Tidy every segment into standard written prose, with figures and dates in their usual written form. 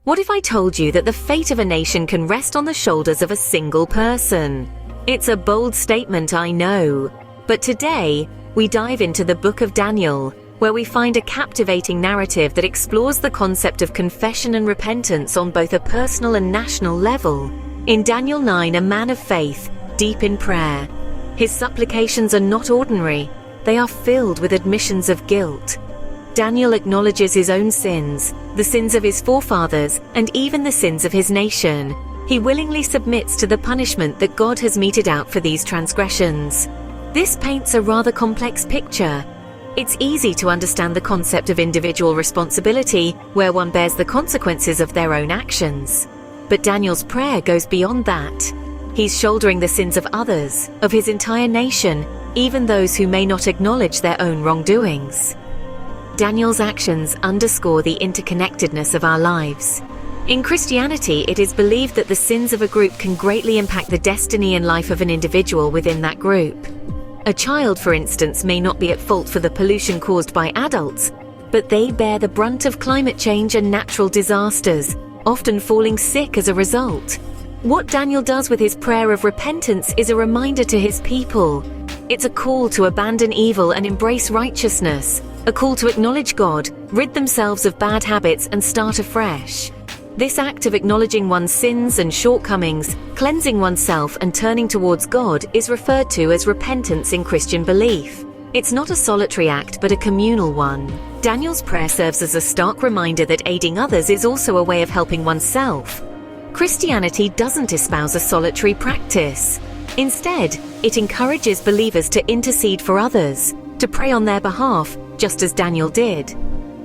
What if I told you that the fate of a nation can rest on the shoulders of a single person? It's a bold statement, I know. But today, we dive into the book of Daniel, where we find a captivating narrative that explores the concept of confession and repentance on both a personal and national level. In Daniel 9, a man of faith, deep in prayer. His supplications are not ordinary. They are filled with admissions of guilt. Daniel acknowledges his own sins, the sins of his forefathers, and even the sins of his nation. He willingly submits to the punishment that God has meted out for these transgressions. This paints a rather complex picture. It's easy to understand the concept of individual responsibility, where one bears the consequences of their own actions. But Daniel's prayer goes beyond that. He's shouldering the sins of others, of his entire nation, even those who may not acknowledge their own wrongdoings. Daniel's actions underscore the interconnectedness of our lives. In Christianity, it is believed that the sins of a group can greatly impact the destiny and life of an individual within that group. A child, for instance, may not be at fault for the pollution caused by adults, but they bear the brunt of climate change and natural disasters, often falling sick as a result. What Daniel does with his prayer of repentance is a reminder to his people. It's a call to abandon evil and embrace righteousness, a call to acknowledge God, rid themselves of bad habits, and start afresh. This act of acknowledging one's sins and shortcomings, cleansing oneself and turning towards God is referred to as repentance in Christian belief. It's not a solitary act but a communal one. Daniel's prayer serves as a stark reminder that aiding others is also a way of helping oneself. Christianity doesn't espouse a solitary practice. Instead, it encourages believers to intercede for others, to pray on their behalf, just as Daniel did.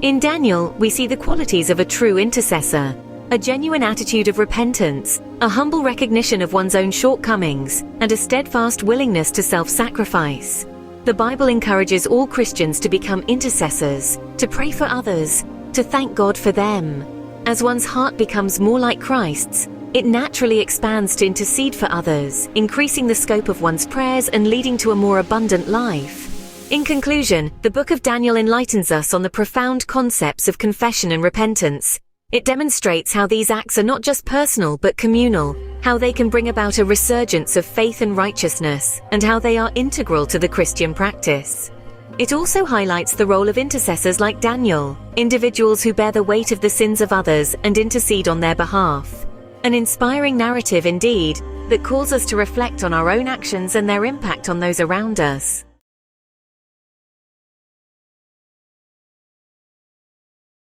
In Daniel, we see the qualities of a true intercessor. A genuine attitude of repentance, a humble recognition of one's own shortcomings, and a steadfast willingness to self-sacrifice. The Bible encourages all Christians to become intercessors, to pray for others, to thank God for them. As one's heart becomes more like Christ's, it naturally expands to intercede for others, increasing the scope of one's prayers and leading to a more abundant life. In conclusion, the book of Daniel enlightens us on the profound concepts of confession and repentance. It demonstrates how these acts are not just personal but communal, how they can bring about a resurgence of faith and righteousness, and how they are integral to the Christian practice. It also highlights the role of intercessors like Daniel, individuals who bear the weight of the sins of others and intercede on their behalf. An inspiring narrative indeed, that calls us to reflect on our own actions and their impact on those around us.